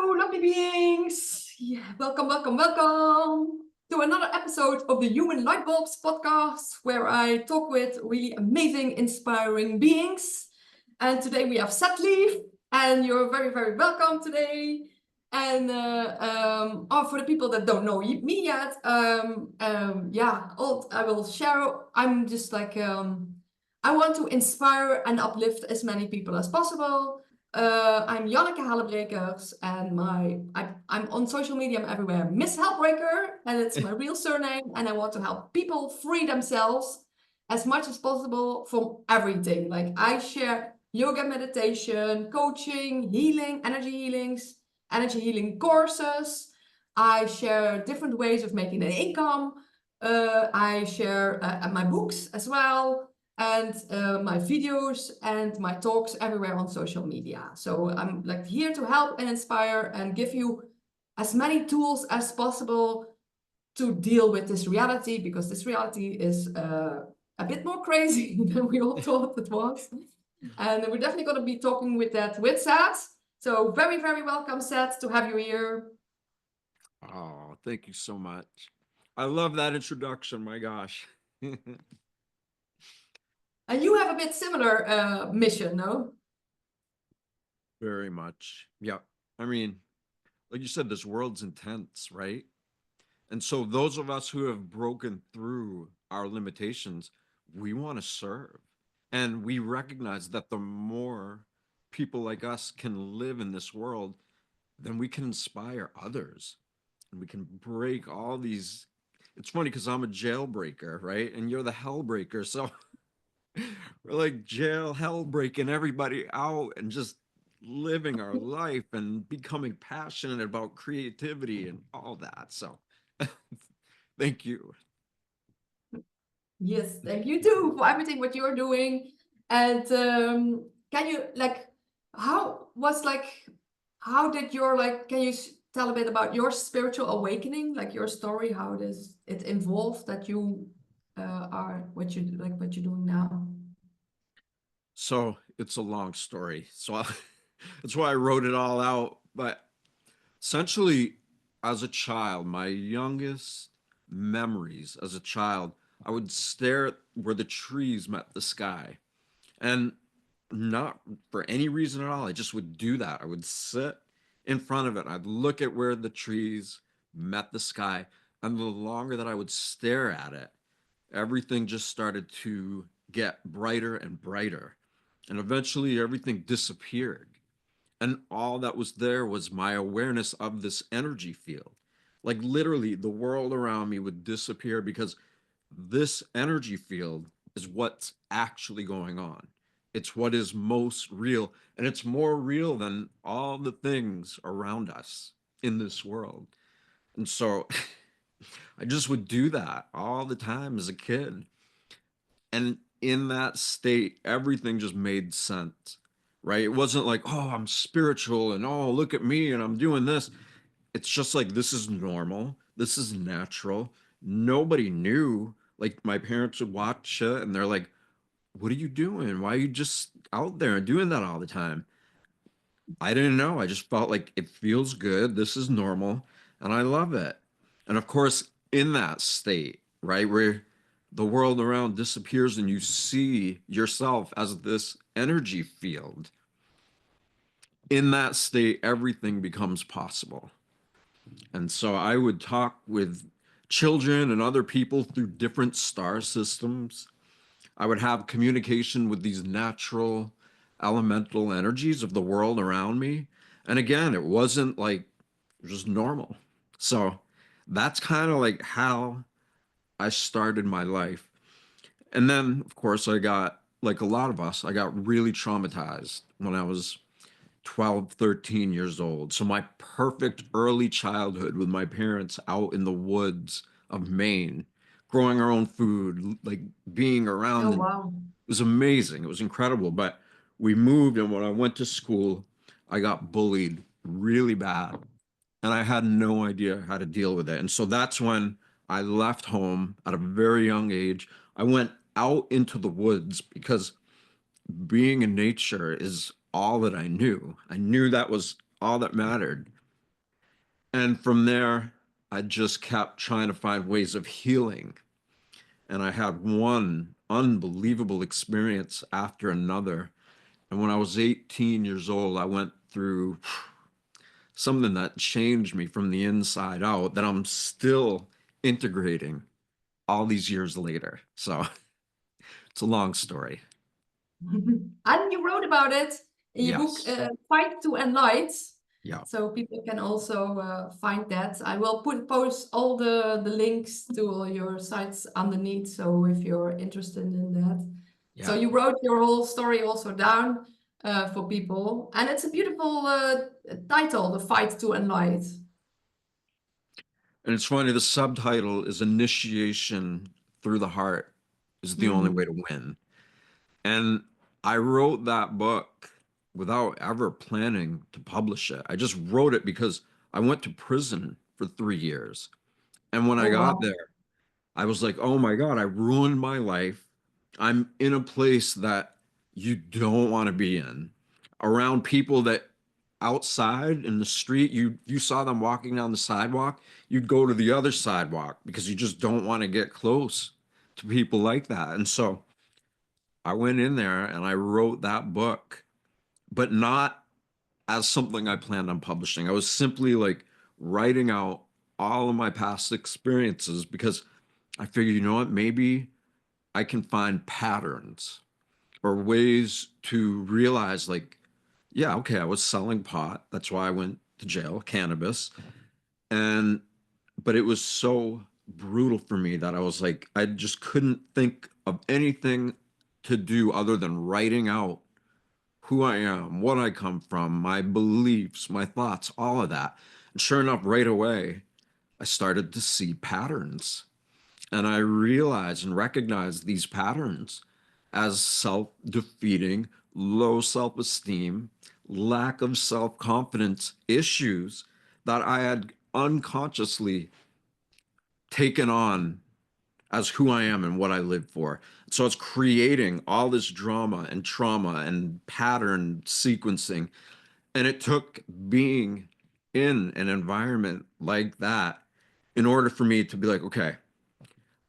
Hello, lovely beings. Yeah, welcome to another episode of the Human Light Bulbs podcast, where I talk with really amazing, inspiring beings. And today we have Seth Leaf, and you're very, very welcome today. And for the people that don't know me yet, I will share. I'm just like I want to inspire and uplift as many people as possible. I'm Janneke Hellebrekers, and I'm on social media. I'm everywhere, Miss Hellebreker, and it's my real surname. And I want to help people free themselves as much as possible from everything. Like I share yoga, meditation, coaching, healing, energy healing courses. I share different ways of making an income. I share my books as well, and my videos and my talks everywhere on social media. So I'm like here to help and inspire and give you as many tools as possible to deal with this reality, because this reality is a bit more crazy than we all thought it was. And we're definitely going to be talking with Seth. So very, very welcome, Seth, to have you here. Oh, thank you so much. I love that introduction. My gosh. And you have a bit similar mission, no? Very much. Yeah. I mean, like you said, this world's intense, right? And so, those of us who have broken through our limitations, we want to serve. And we recognize that the more people like us can live in this world, then we can inspire others and we can break all these. It's funny because I'm a jailbreaker, right? And you're the hellbreaker. So we're like jail hell breaking everybody out and just living our life and becoming passionate about creativity and all that. So thank you. Yes, thank you too for everything what you're doing. And can you like, how was like, how did your like, can you tell a bit about your spiritual awakening, like your story, how it involved that you are what you're doing now? So it's a long story. That's why I wrote it all out. But essentially, as a child, my youngest memories as a child, I would stare at where the trees met the sky. And not for any reason at all. I just would do that. I would sit in front of it. I'd look at where the trees met the sky. And the longer that I would stare at it, everything just started to get brighter and brighter. And eventually everything disappeared. And all that was there was my awareness of this energy field. Like literally, the world around me would disappear because this energy field is what's actually going on. It's what is most real, and it's more real than all the things around us in this world. And so I just would do that all the time as a kid. And in that state, everything just made sense, right? It wasn't like, oh, I'm spiritual and oh, look at me and I'm doing this. It's just like, this is normal. This is natural. Nobody knew. Like, my parents would watch it and they're like, what are you doing? Why are you just out there and doing that all the time? I didn't know. I just felt like it feels good. This is normal and I love it. And of course, in that state, right, where the world around disappears and you see yourself as this energy field, in that state, everything becomes possible. And so I would talk with children and other people through different star systems. I would have communication with these natural elemental energies of the world around me. And again, it wasn't like it was just normal. So that's kind of like how I started my life. And then, of course, I got, like a lot of us, I got really traumatized when I was 12, 13 years old. So my perfect early childhood with my parents out in the woods of Maine, growing our own food, like being Oh, around, and it wow. was amazing. It was incredible. But we moved, and when I went to school, I got bullied really bad. And I had no idea how to deal with it. And so that's when I left home at a very young age. I went out into the woods because being in nature is all that I knew. I knew that was all that mattered. And from there, I just kept trying to find ways of healing. And I had one unbelievable experience after another. And when I was 18 years old, I went through something that changed me from the inside out that I'm still integrating all these years later. So it's a long story. And you wrote about it in your book, Yes. Fight to Enlight. Yeah. So people can also find that. I will post all the links to all your sites underneath. So if you're interested in that. So Yeah. you wrote your whole story also down for people. And it's a beautiful title, The Fight to Enlight. And it's funny, the subtitle is Initiation Through the Heart is the only way Mm. to win. And I wrote that book without ever planning to publish it. I just wrote it because I went to prison for 3 years. And when I Oh, got wow. there, I was like, oh my God, I ruined my life. I'm in a place that you don't want to be in, around people that outside in the street, you saw them walking down the sidewalk, you'd go to the other sidewalk because you just don't want to get close to people like that. And so I went in there and I wrote that book, but not as something I planned on publishing. I was simply like writing out all of my past experiences because I figured, you know what, maybe I can find patterns or ways to realize, like, yeah, okay, I was selling pot. That's why I went to jail, cannabis. And, but it was so brutal for me that I was like, I just couldn't think of anything to do other than writing out who I am, what I come from, my beliefs, my thoughts, all of that. And sure enough, right away, I started to see patterns. And I realized and recognized these patterns as self defeating, low self esteem, lack of self confidence issues that I had unconsciously taken on as who I am and what I live for. So it's creating all this drama and trauma and pattern sequencing. And it took being in an environment like that in order for me to be like, okay,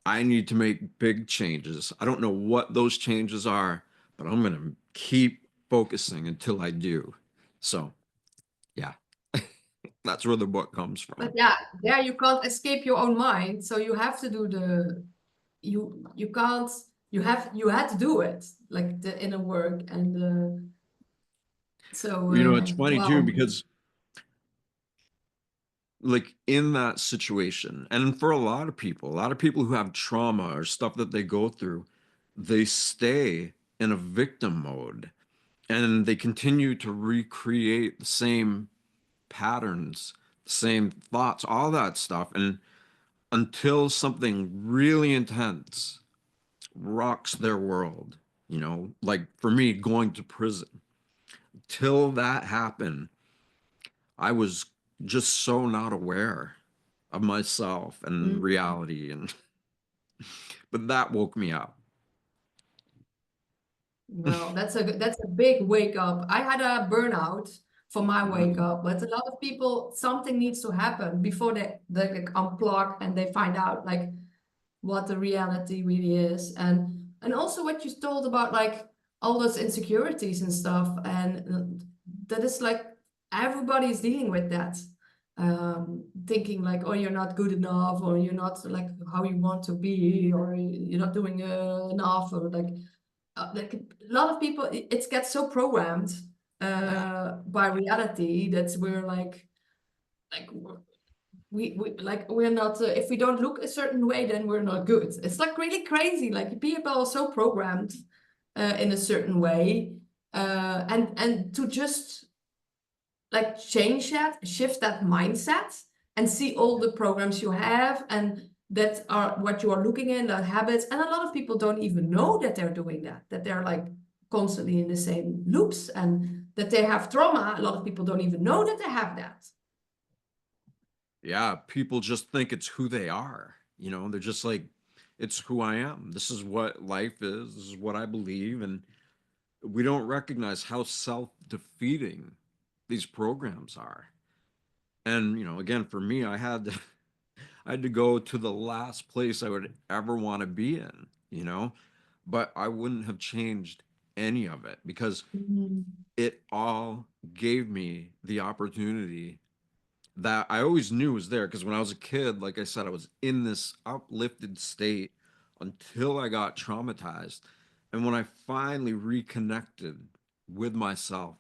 I need to make big changes. I don't know what those changes are, but I'm going to keep focusing until I do. So, yeah, that's where the book comes But from. yeah, there you can't escape your own mind. So you have to do you can't you had to do it, like the inner work. And so You know, it's funny too, wow. because like in that situation, and for a lot of people who have trauma or stuff that they go through, they stay in a victim mode and they continue to recreate the same patterns, the same thoughts, all that stuff. And until something really intense rocks their world, you know, like for me, going to prison, till that happened, I was just so not aware of myself and Mm. reality. And, but that woke me up. Well, that's a big wake up. I had a burnout for my wake Mm. up, but a lot of people, something needs to happen before they like unplug and they find out like what the reality really is. And also what you told about like all those insecurities and stuff, and that is like everybody's dealing with that. Thinking like, oh, you're not good enough, or you're not like how you want to be, or you're not doing enough, or like a lot of people, it gets so programmed Yeah. by reality that we're like we like we're not if we don't look a certain way, then we're not good. It's like really crazy. Like people are so programmed in a certain way, and to just like change that, shift that mindset, and see all the programs you have and that are what you are looking in, the habits. And a lot of people don't even know that they're doing that, that they're like constantly in the same loops, and that they have trauma. A lot of people don't even know that they have that. Yeah. People just think it's who they are. You know, they're just like, it's who I am. This is what life is. This is what I believe. And we don't recognize how self defeating these programs are. And, again, for me, I had to go to the last place I would ever want to be in, but I wouldn't have changed any of it because Mhm. it all gave me the opportunity that I always knew was there. Because when I was a kid, like I said, I was in this uplifted state until I got traumatized. And when I finally reconnected with myself,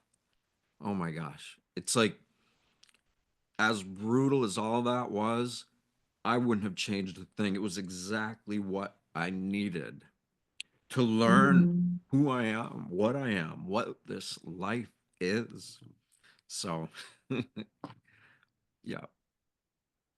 oh my gosh, it's like as brutal as all that was, I wouldn't have changed a thing. It was exactly what I needed to learn Mhm. who I am, what this life is. So, yeah.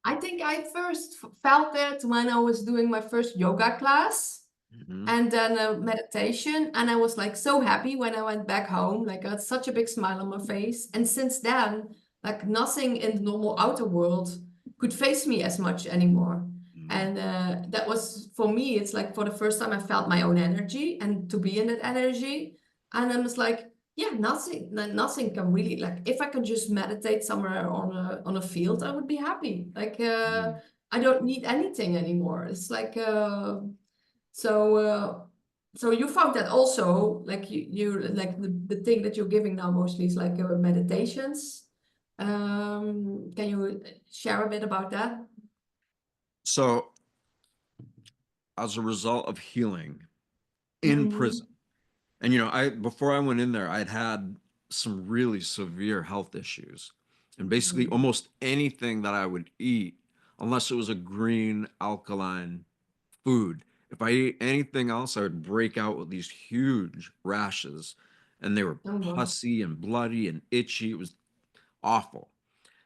I think I first felt that when I was doing my first yoga class Mhm. and then a meditation. And I was like so happy when I went back home. Like I had such a big smile on my face. And since then, like nothing in the normal outer world could face me as much anymore. Mhm. And that was for me, it's like for the first time I felt my own energy and to be in that energy. And I was like, yeah, nothing can really like if I could just meditate somewhere on a field, I would be happy. Like Mhm. I don't need anything anymore. It's like so so you found that also like you like the thing that you're giving now mostly is like meditations. Can you share a bit about that? So, as a result of healing in Mm-hmm. prison, and I before I went in there, I'd had some really severe health issues. And basically almost anything that I would eat, unless it was a green alkaline food, if I ate anything else, I would break out with these huge rashes. And they were Oh wow. pussy and bloody and itchy. It was awful.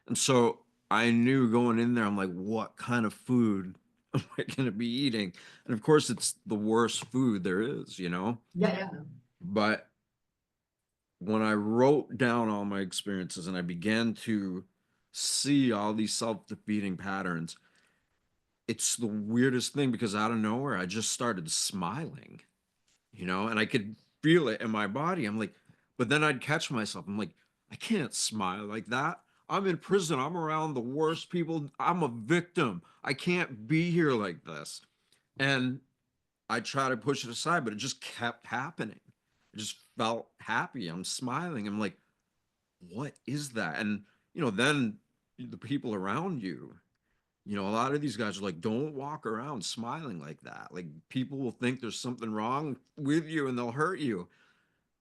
And so I knew going in there, I'm like, what kind of food am I going to be eating? And of course, it's the worst food there is. Yeah, yeah. But when I wrote down all my experiences and I began to see all these self defeating patterns, it's the weirdest thing because out of nowhere, I just started smiling, and I could feel it in my body. I'm like, but then I'd catch myself. I'm like, I can't smile like that. I'm in prison. I'm around the worst people. I'm a victim. I can't be here like this. And I try to push it aside, but it just kept happening. I just felt happy. I'm smiling. I'm like, what is that? And, then the people around you, a lot of these guys are like, don't walk around smiling like that. Like, people will think there's something wrong with you and they'll hurt you.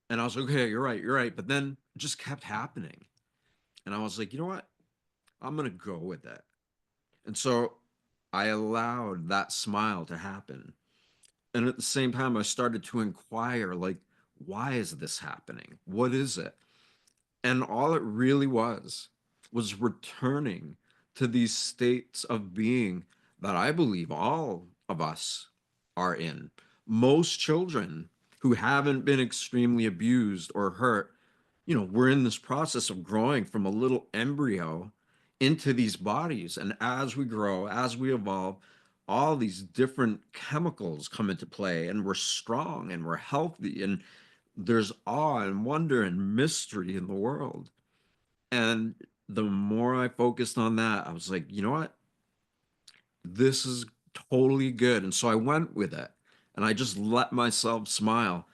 And I was like, okay, you're right, you're right. But then it just kept happening. And I was like, you know what? I'm going to go with it. And so I allowed that smile to happen. And at the same time, I started to inquire, like, why is this happening? What is it? And all it really was returning to these states of being that I believe all of us are in. Most children who haven't been extremely abused or hurt, we're in this process of growing from a little embryo into these bodies. And as we grow, as we evolve, all these different chemicals come into play, and we're strong and we're healthy, and there's awe and wonder and mystery in the world. And the more I focused on that, I was like, you know what? This is totally good. And so I went with it and I just let myself smile.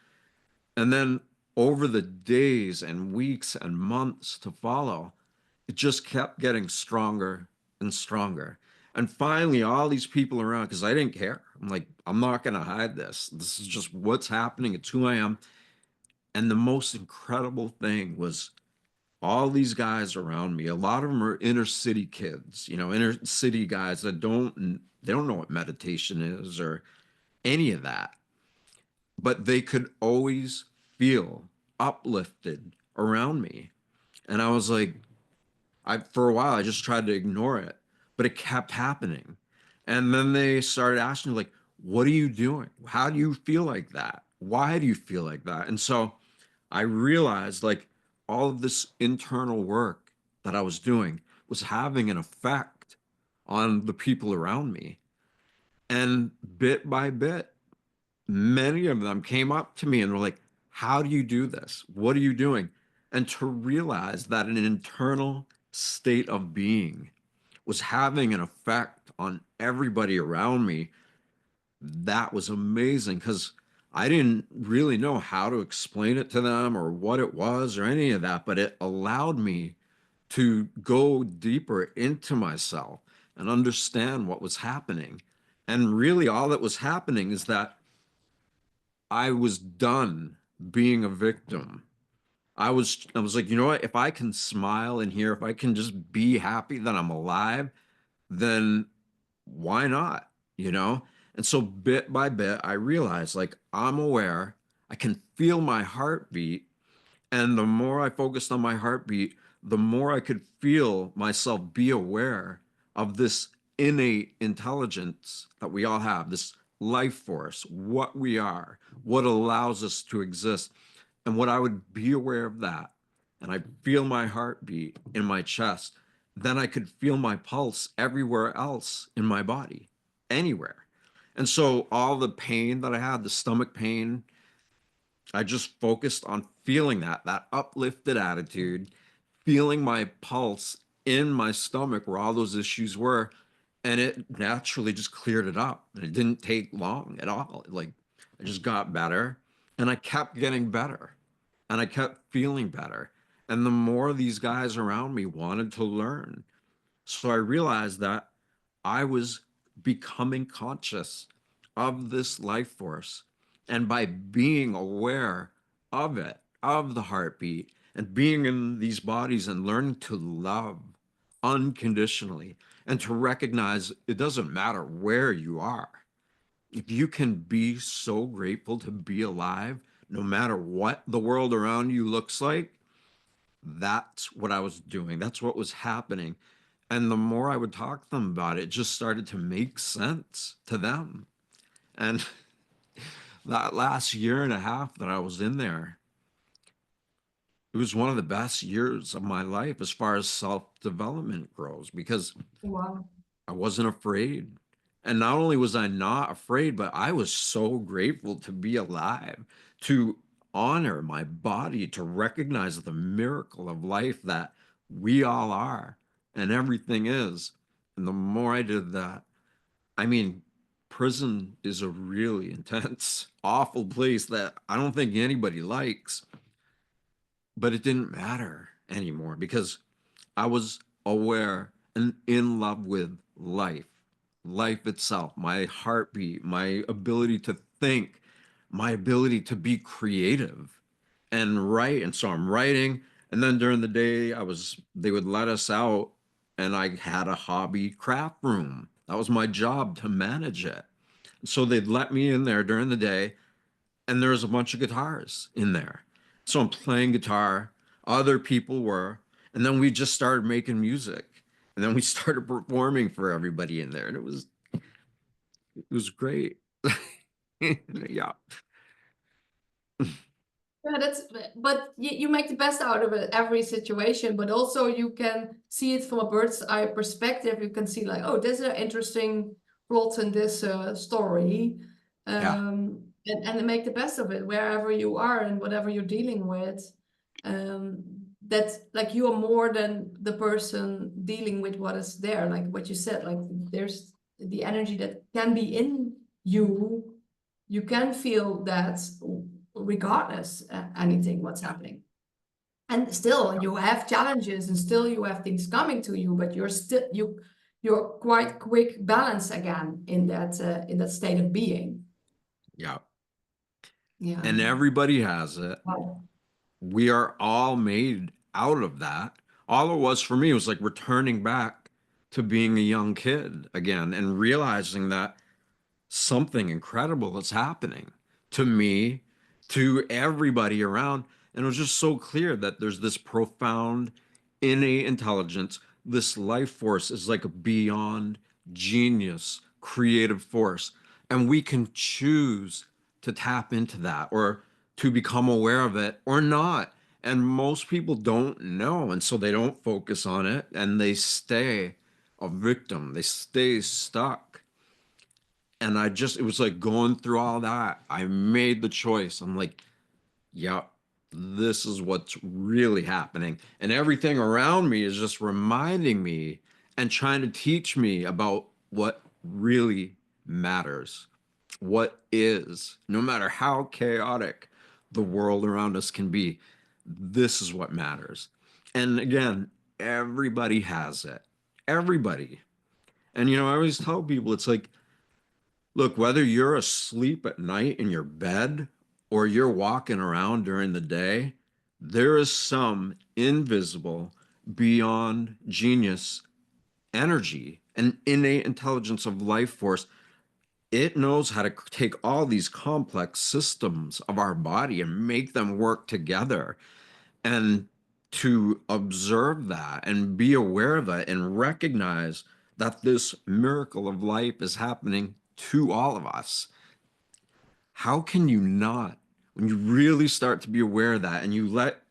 And then over the days and weeks and months to follow, it just kept getting stronger and stronger. And finally, all these people around, because I didn't care. I'm like, I'm not going to hide this. This is just what's happening. It's who I am. And the most incredible thing was all these guys around me, a lot of them are inner city kids, inner city guys that they don't know what meditation is or any of that, but they could always feel uplifted around me. And I was like, for a while I just tried to ignore it, but it kept happening. And then they started asking me, like, what are you doing? How do you feel like that? Why do you feel like that? And so I realized, like, all of this internal work that I was doing was having an effect on the people around me. And bit by bit, many of them came up to me and were like, how do you do this? What are you doing? And to realize that an internal state of being was having an effect on everybody around me, that was amazing because I didn't really know how to explain it to them or what it was or any of that, but it allowed me to go deeper into myself and understand what was happening. And really, all that was happening is that I was done being a victim. I was like, you know what? If I can smile in here, if I can just be happy that I'm alive, then why not? You know? And so bit by bit, I realized like I'm aware, I can feel my heartbeat. And the more I focused on my heartbeat, the more I could feel myself be aware of this innate intelligence that we all have, this life force, what we are, what allows us to exist. And what I would be aware of that, and I feel my heartbeat in my chest, then I could feel my pulse everywhere else in my body, anywhere. And so all the pain that I had, the stomach pain, I just focused on feeling that uplifted attitude, feeling my pulse in my stomach where all those issues were. And it naturally just cleared it up. And it didn't take long at all. Like I just got better and I kept getting better and I kept feeling better. And the more these guys around me wanted to learn, so I realized that I was becoming conscious of this life force. And by being aware of it, of the heartbeat, and being in these bodies and learning to love unconditionally and to recognize it doesn't matter where you are. If you can be so grateful to be alive, no matter what the world around you looks like, that's what I was doing. That's what was happening. And the more I would talk to them about it, it just started to make sense to them. And that last year and a half that I was in there, it was one of the best years of my life as far as self-development grows because Wow. I wasn't afraid. And not only was I not afraid, but I was so grateful to be alive, to honor my body, to recognize the miracle of life that we all are and everything is. And the more I did that, I mean, prison is a really intense, awful place that I don't think anybody likes, but it didn't matter anymore because I was aware and in love with life, life itself, my heartbeat, my ability to think, my ability to be creative and write. And so I'm writing. And then during the day, they would let us out and I had a hobby craft room. That was my job to manage it. So they'd let me in there during the day and there was a bunch of guitars in there. So I'm playing guitar, other people were, and then we just started making music. And then we started performing for everybody in there. And it was great. Yeah. Yeah, but you make the best out of it every situation, but also you can see it from a bird's eye perspective. You can see like, oh, there's an interesting plot in this story. Yeah. And make the best of it wherever you are and whatever you're dealing with. Um, that's like you are more than the person dealing with what is there. Like what you said, like there's the energy that can be in you. You can feel that regardless anything what's happening, and still you have challenges and still you have things coming to you, but you're quite quick balance again in that state of being. Yeah. Yeah. And everybody has it. Wow. We are all made out of that. All it was for me was like returning back to being a young kid again and realizing that something incredible is happening to me, to everybody around. And it was just so clear that there's this profound innate intelligence. This life force is like a beyond genius, creative force. And we can choose to tap into that or to become aware of it or not. And most people don't know. And so they don't focus on it and they stay a victim, they stay stuck. And it was like going through all that. I made the choice. I'm like, yeah, this is what's really happening. And everything around me is just reminding me and trying to teach me about what really matters, what is, no matter how chaotic the world around us can be, this is what matters. And again, everybody has it. Everybody. And I always tell people it's like, look, whether you're asleep at night in your bed or you're walking around during the day, there is some invisible, beyond genius energy and innate intelligence of life force. It knows how to take all these complex systems of our body and make them work together. And to observe that and be aware of it and recognize that this miracle of life is happening to all of us. How can you not, when you really start to be aware of that and you let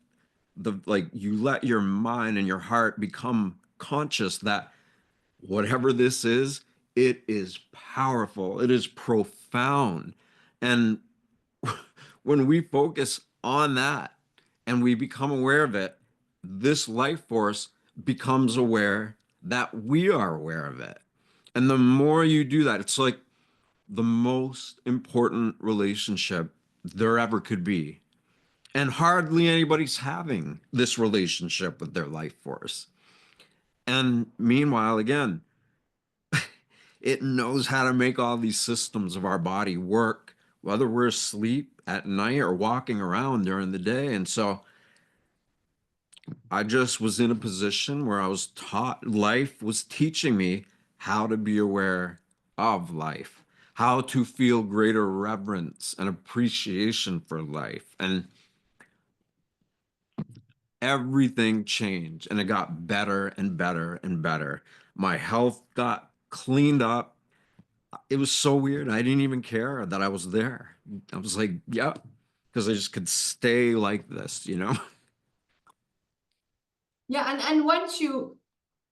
your mind and your heart become conscious that whatever this is, it is powerful, it is profound. And when we focus on that and we become aware of it, this life force becomes aware that we are aware of it. And the more you do that, it's like the most important relationship there ever could be. And hardly anybody's having this relationship with their life force. And meanwhile, again, it knows how to make all these systems of our body work, whether we're asleep at night or walking around during the day. And so I just was in a position where I was taught, life was teaching me how to be aware of life, how to feel greater reverence and appreciation for life. And everything changed and it got better and better and better. My health got cleaned up. It was so weird. I didn't even care that I was there. I was like, yeah, because I just could stay like this. Yeah, and once you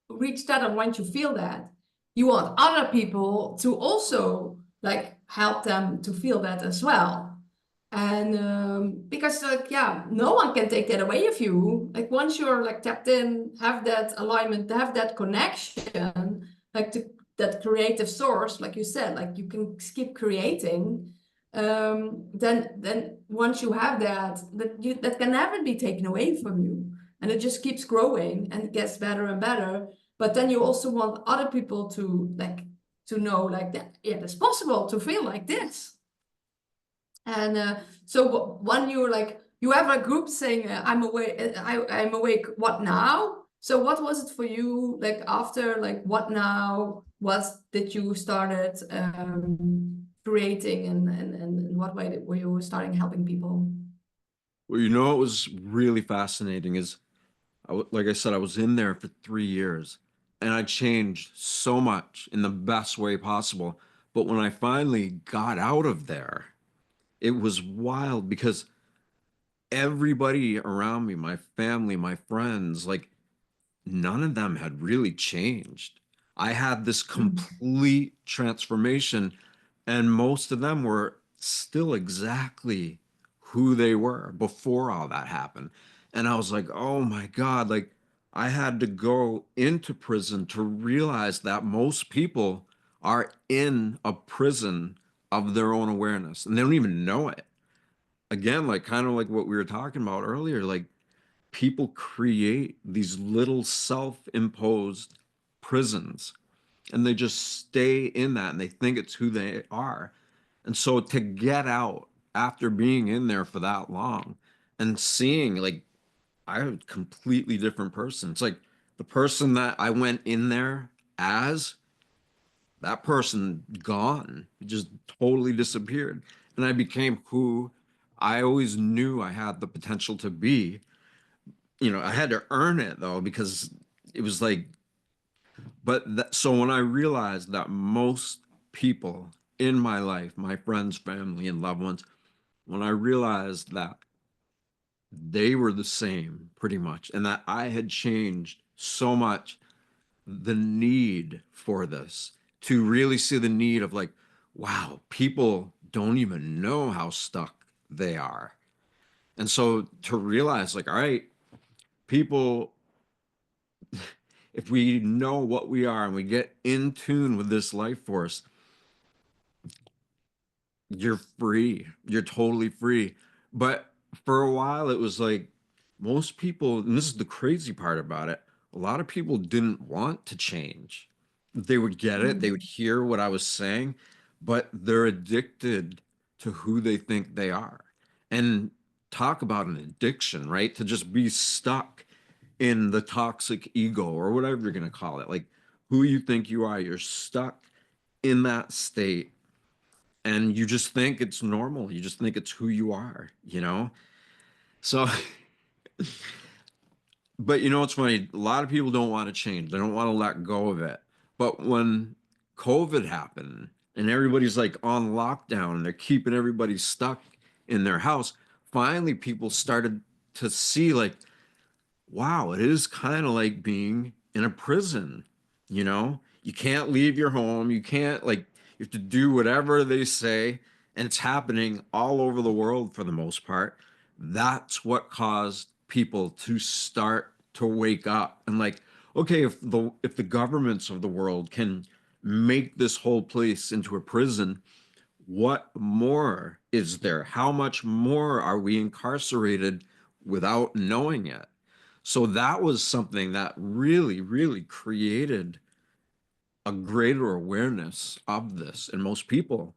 reach that and once you feel that, you want other people to also like help them to feel that as well. And because like yeah, no one can take that away of you. Like once you're like tapped in, have that alignment, have that connection, like to that creative source, like you said, like you can keep creating. Then once you have that, that can never be taken away from you, and it just keeps growing and it gets better and better. But then you also want other people to like to know like that yeah, it's possible to feel like this. And so when you're like you have a group saying I'm awake, I'm awake, what now? So what was it for you like after like what now was that you started creating, and in what way were you starting helping people? Well, what was really fascinating is, like I said, I was in there for 3 years and I changed so much in the best way possible. But when I finally got out of there, it was wild because everybody around me, my family, my friends, like none of them had really changed. I had this complete transformation, and most of them were still exactly who they were before all that happened. And I was like, oh my God, like I had to go into prison to realize that most people are in a prison of their own awareness and they don't even know it. Again, like kind of like what we were talking about earlier, like people create these little self-imposed prisons and they just stay in that and they think it's who they are. And so to get out after being in there for that long and seeing like I'm a completely different person. It's like the person that I went in there as, that person gone, it just totally disappeared. And I became who I always knew I had the potential to be. I had to earn it though, because it was like, so when I realized that most people in my life, my friends, family, and loved ones, when I realized that they were the same pretty much, and that I had changed so much, the need for this, to really see the need of like, wow, people don't even know how stuck they are. And so to realize, like, all right, people, if we know what we are and we get in tune with this life force, you're free. You're totally free. But for a while, it was like most people, and this is the crazy part about it, a lot of people didn't want to change. They would get it, they would Mm. hear what I was saying, but they're addicted to who they think they are. And talk about an addiction, right? To just be stuck in the toxic ego or whatever you're going to call it. Like who you think you are, you're stuck in that state and you just think it's normal. You just think it's who you are, you know? So, but you know what's funny? A lot of people don't want to change. They don't want to let go of it. But when COVID happened and everybody's like on lockdown and they're keeping everybody stuck in their house, finally people started to see like, wow, it is kind of like being in a prison, you know? You can't leave your home. You can't, like, you have to do whatever they say, and it's happening all over the world for the most part. That's what caused people to start to wake up and like, okay, if the governments of the world can make this whole place into a prison, what more is there? How much more are we incarcerated without knowing it? So that was something that really, really created a greater awareness of this in most people.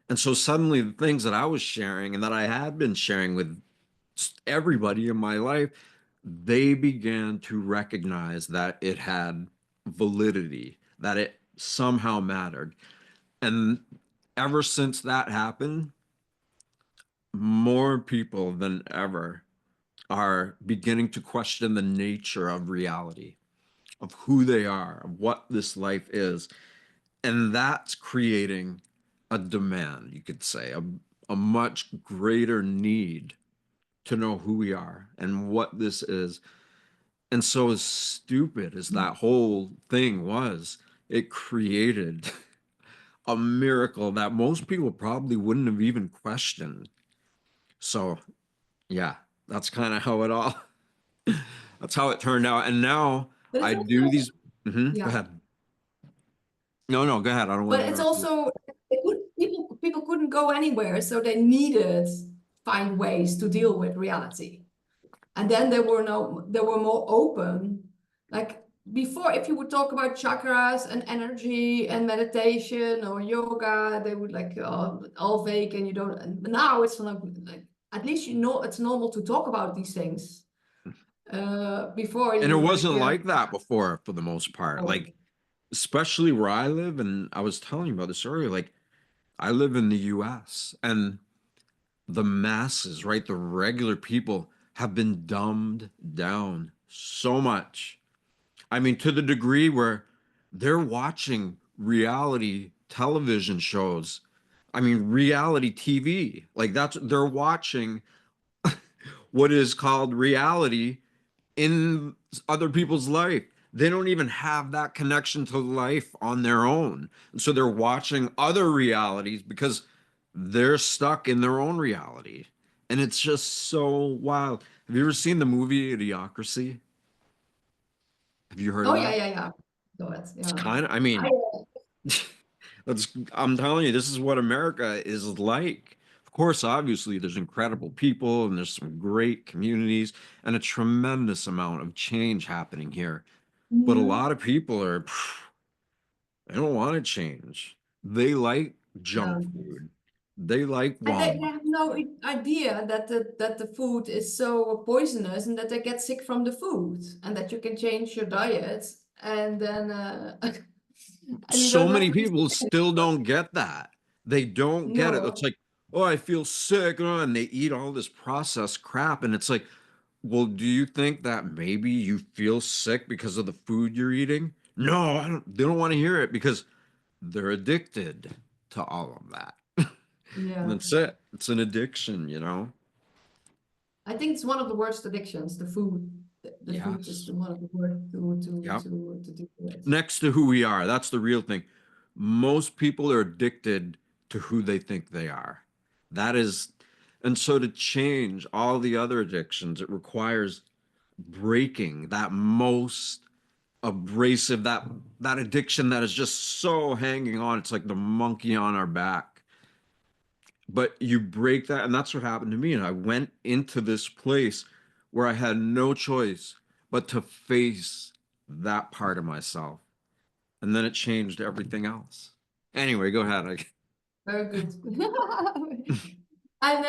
And so suddenly the things that I was sharing and that I had been sharing with everybody in my life, they began to recognize that it had validity, that it somehow mattered. And ever since that happened, more people than ever are beginning to question the nature of reality, of who they are, of what this life is. And that's creating a demand, you could say, a much greater need to know who we are and what this is. And so, as stupid as that whole thing was, it created a miracle that most people probably wouldn't have even questioned. So, yeah, that's kind of how it all, that's how it turned out. And now But it's I do also, these. Mhm, go yeah. ahead. No, no, go ahead. I don't want But to it's interrupt you. also people couldn't go anywhere, so they needed find ways to deal with reality. And then they were more open. Like before, if you would talk about chakras and energy and meditation or yoga, they would like all fake and you don't. And now it's like at least you know it's normal to talk about these things. Before And it you like wasn't like that before for the most part. oh, Like, especially where I live, and I was telling you about this earlier, like I live in the US and the masses, right? The regular people have been dumbed down so much. I mean, to the degree where they're watching reality television shows. I mean, reality TV. Like that's they're watching what is called reality in other people's life. They don't even have that connection to life on their own. And so they're watching other realities because they're stuck in their own reality. And it's just so wild. Have you ever seen the movie Idiocracy? Have you heard of oh yeah, that? yeah, yeah. So it's It's yeah. kind of, I I mean, that's, I'm telling you, this is what America is like. Of course, obviously, there's incredible people and there's some great communities and a tremendous amount of change happening here. But a Mhm. lot of people are, they don't want to change. They like Yeah. junk food. They like And they Walmart. have no idea that the food is so poisonous and that they get sick from the food and that you can change your diet and then and you So don't have many to be people sick still anymore. don't get that. They don't get it. It's No. like, oh, I feel sick, and they eat all this processed crap. And it's like, well, do you think that maybe you feel sick because of the food you're eating? No, I don't, they don't want to hear it because they're addicted to all of that. And Yeah. that's it. It's an addiction, you know? I think it's one of the worst addictions, the food. The food is Yes. the one of the worst Yep. to deal with. Next to who we are, that's the real thing. Most people are addicted to who they think they are. That is, And so to change all the other addictions, it requires breaking that most abrasive, that addiction that is just so hanging on. It's like the monkey on our back. But you break that, and that's what happened to me. And I went into this place where I had no choice but to face that part of myself. And then it changed everything else. Anyway, go ahead. Very good. And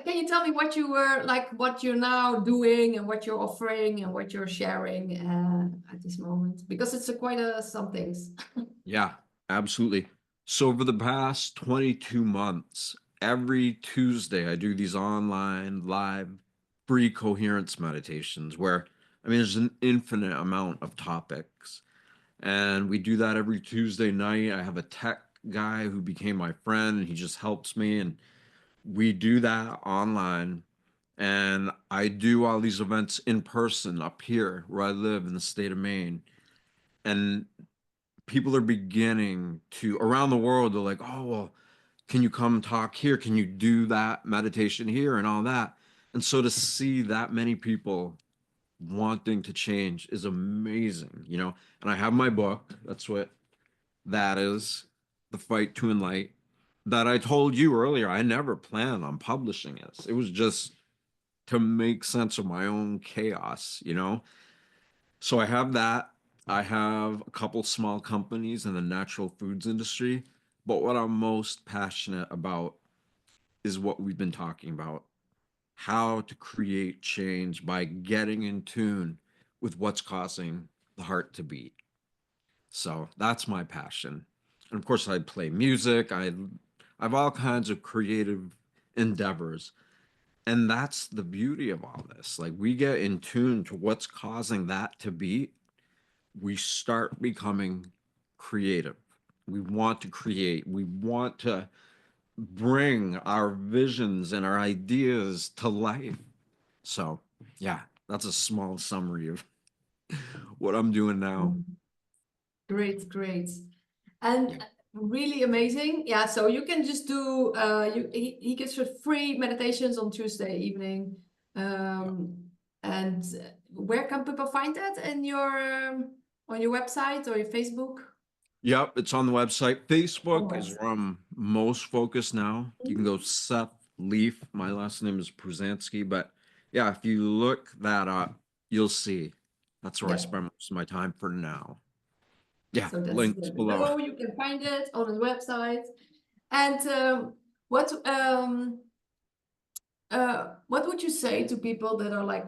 can you tell me what you were like, what you're now doing, and what you're offering, and what you're sharing at this moment? Because it's quite some things. Yeah, absolutely. So over the past 22 months, every Tuesday, I do these online live free coherence meditations where, I mean, there's an infinite amount of topics. And we do that every Tuesday night. I have a tech guy who became my friend, and he just helps me. And we do that online. And I do all these events in person up here where I live in the state of Maine. And people are beginning to, around the world, they're like, oh, well, can you come talk here? Can you do that meditation here and all that? And so to see that many people wanting to change is amazing, you know? And I have my book. That's what that is, The Fight to Enlight, that I told you earlier. I never planned on publishing it. It was just to make sense of my own chaos, you know? So I have that. I have a couple small companies in the natural foods industry, but what I'm most passionate about is what we've been talking about, how to create change by getting in tune with what's causing the heart to beat. So that's my passion. And of course I play music. I have all kinds of creative endeavors. And that's the beauty of all this. Like we get in tune to what's causing that to beat, we start becoming creative. We want to create. We want to bring our visions and our ideas to life. So, yeah, that's a small summary of what I'm doing now. Great, great. And Yeah. really amazing. Yeah, so you can just do he gives you free meditations on Tuesday evening. Yeah. And where can people find that in your on your website or your Facebook? Yep, it's on the website. On the Facebook is website. where I'm most focused now. You can go Seth Leaf. My last name is Pruzanski, but yeah, if you look that up, you'll see. That's where I Yeah. spend most of my time for now. Yeah, So that's links below. below. You can find it on his website. And what would you say to people that are like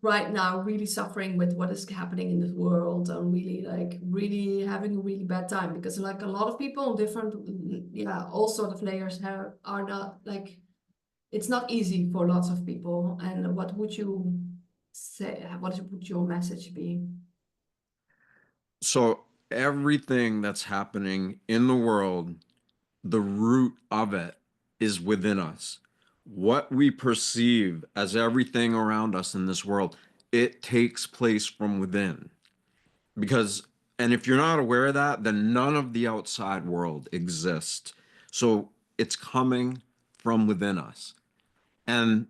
right now really suffering with what is happening in this world and really having a really bad time? Because like a lot of people on different, yeah, all sort of layers are not like, it's not easy for lots of people. And what would you say? What would your message be? So everything that's happening in the world, the root of it is within us. What we perceive as everything around us in this world, it takes place from within. Because, and if you're not aware of that, then none of the outside world exists. So it's coming from within us. And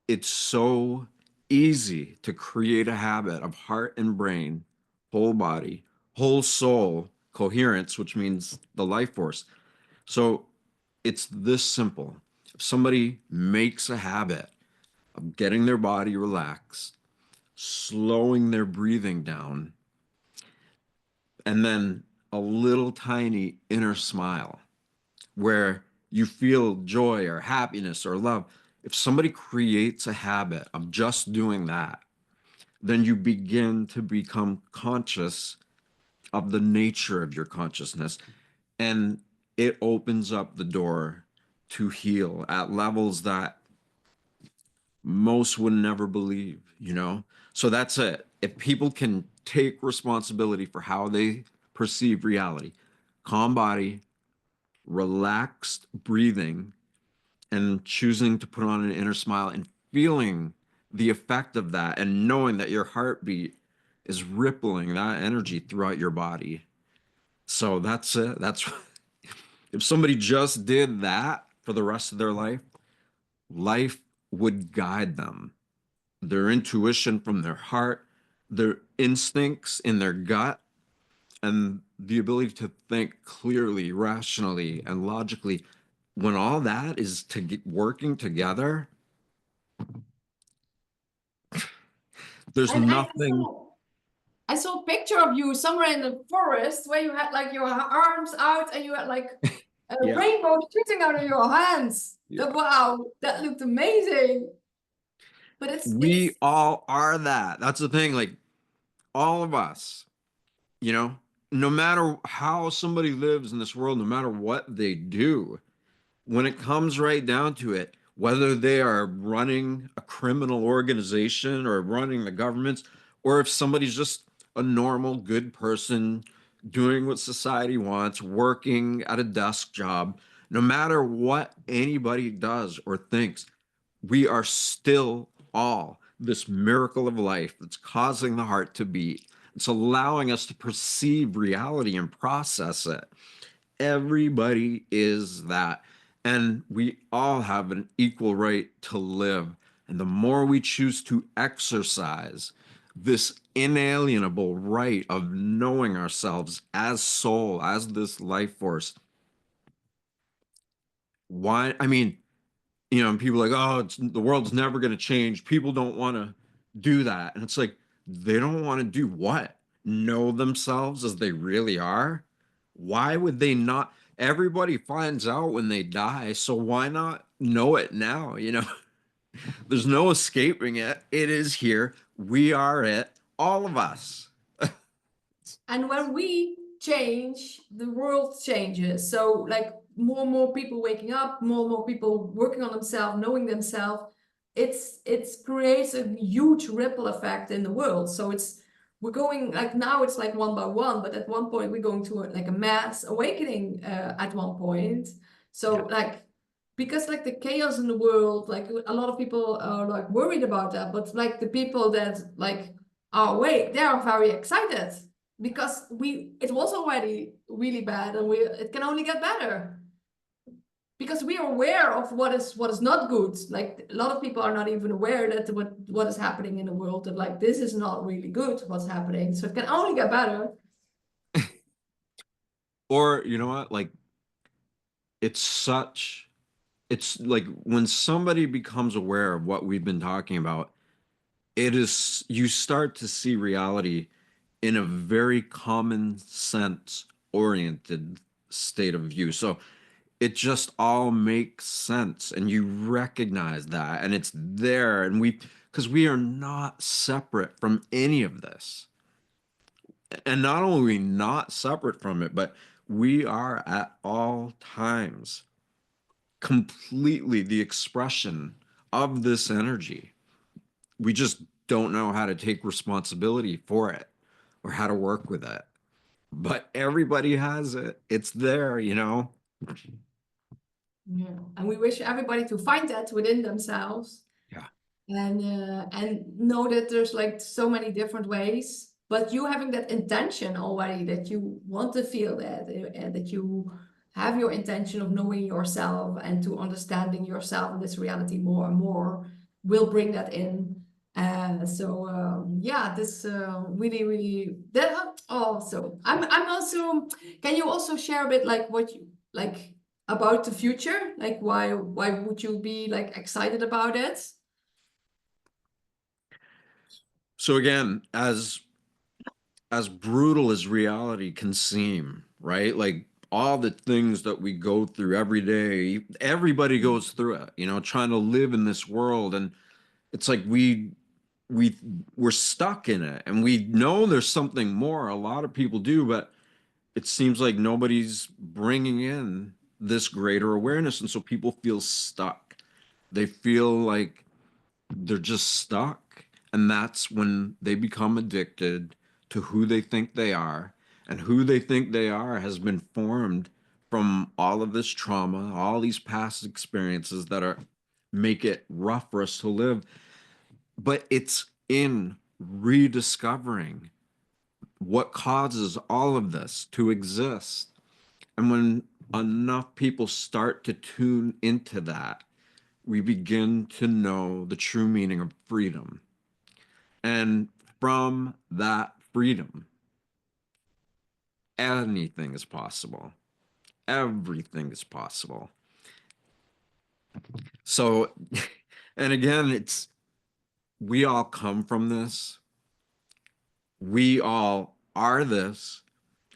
it's so easy to create a habit of heart and brain, whole body, whole soul coherence, which means the life force. So it's this simple. If somebody makes a habit of getting their body relaxed, slowing their breathing down, and then a little tiny inner smile where you feel joy or happiness or love, if somebody creates a habit of just doing that, then you begin to become conscious of the nature of your consciousness. And it opens up the door to heal at levels that most would never believe, you know? So that's it. If people can take responsibility for how they perceive reality, calm body, relaxed breathing, and choosing to put on an inner smile and feeling the effect of that and knowing that your heartbeat is rippling that energy throughout your body. So that's it. That's if somebody just did that for the rest of their life, life would guide them, their intuition from their heart, their instincts in their gut, and the ability to think clearly, rationally, and logically. When all that is working together, there's And nothing. I saw a picture of you somewhere in the forest where you had like your arms out and you had like a Yeah, rainbow shooting out of your hands. yeah. Wow, that looked amazing. But We it's all are that. That's the thing. Like all of us, you know, no matter how somebody lives in this world, no matter what they do, when it comes right down to it, whether they are running a criminal organization or running the governments, or if somebody's just a normal, good person doing what society wants, working at a desk job, no matter what anybody does or thinks, we are still all this miracle of life that's causing the heart to beat. It's allowing us to perceive reality and process it. Everybody is that. And we all have an equal right to live. And the more we choose to exercise this inalienable right of knowing ourselves as soul, as this life force, why? I mean, and people are like, oh, the world's never going to change. People don't want to do that. And it's like, they don't want to do what? Know themselves as they really are? Why would they not? Everybody finds out when they die. So why not know it now? There's no escaping it. It is here. We are it. All of us. And when we change, the world changes. So like more and more people waking up, more and more people working on themselves, knowing themselves, it's creates a huge ripple effect in the world. So we're going like now it's like one by one, but at one point we're going to like a mass awakening at one point. So Yeah. like because like the chaos in the world, like a lot of people are like worried about that, but like the people that like are awake, they are very excited because it was already really bad and it can only get better because we are aware of what is not good. Like a lot of people are not even aware that what is happening in the world, that like this is not really good what's happening, so it can only get better. Or, you know what? Like, it's like when somebody becomes aware of what we've been talking about, you start to see reality in a very common sense oriented state of view. So it just all makes sense and you recognize that and it's there. And because we are not separate from any of this. And not only are we not separate from it, but we are at all times completely the expression of this energy. We just don't know how to take responsibility for it or how to work with it. But everybody has it. It's there. Yeah, and we wish everybody to find that within themselves Yeah. and know that there's like so many different ways, but you having that intention already that you want to feel that and that you have your intention of knowing yourself and to understanding yourself in this reality more and more will bring that in. Yeah, this really really that also I'm also, can you also share a bit like what you like about the future, like why would you be like excited about it? So again, as brutal as reality can seem, right? Like all the things that we go through every day, everybody goes through it, trying to live in this world. And it's like we we're stuck in it and we know there's something more. A lot of people do, but it seems like nobody's bringing in this greater awareness. And so people feel stuck. They feel like they're just stuck. And that's when they become addicted to who they think they are. And who they think they are has been formed from all of this trauma, all these past experiences that are make it rough for us to live. But it's in rediscovering what causes all of this to exist. And when enough people start to tune into that, we begin to know the true meaning of freedom. And from that freedom, anything is possible. Everything is possible. So, and again, we all come from this. We all are this,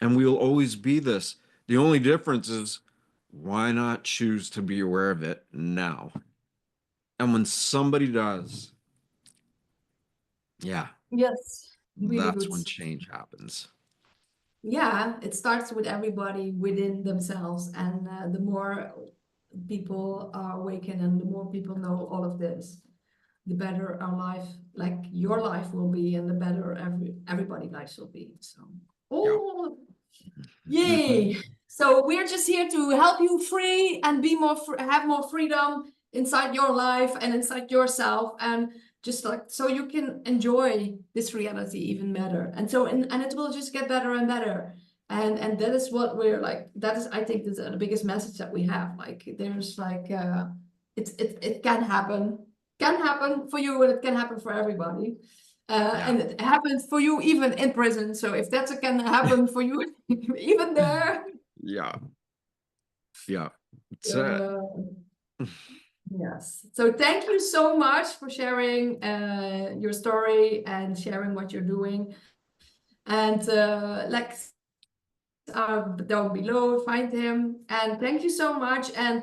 and we will always be this. The only difference is why not choose to be aware of it now? And when somebody does, yeah, Yes, really that's good. when change happens. Yeah, it starts with everybody within themselves, and the more people are awakened and the more people know all of this, the better our life, like your life will be, and the better everybody's lives will be. So, Yeah. oh, yay! So we're just here to help you free and be more have more freedom inside your life and inside yourself, and just like so you can enjoy this reality even better. And so and it will just get better and better. And that is what we're like. That is, I think, the biggest message that we have. Like there's like it can happen for you, and it can happen for everybody. Yeah. And it happens for you even in prison. So if that can happen for you, even there. Yeah. Yeah. It's Uh, yes. So thank you so much for sharing your story and sharing what you're doing. And like down below, find him. And thank you so much. And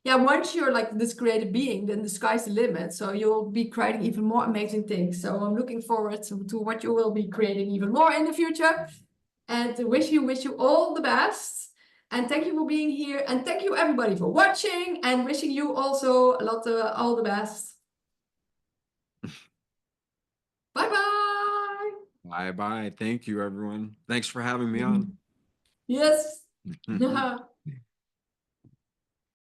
yeah, once you're like this creative being, then the sky's the limit. So you'll be creating even more amazing things. So I'm looking forward to what you will be creating even more in the future. And wish you all the best. And thank you for being here. And thank you everybody for watching, and wishing you also a lot of all the best. Bye bye. bye bye. Thank you, everyone. Thanks for having me on. Yes.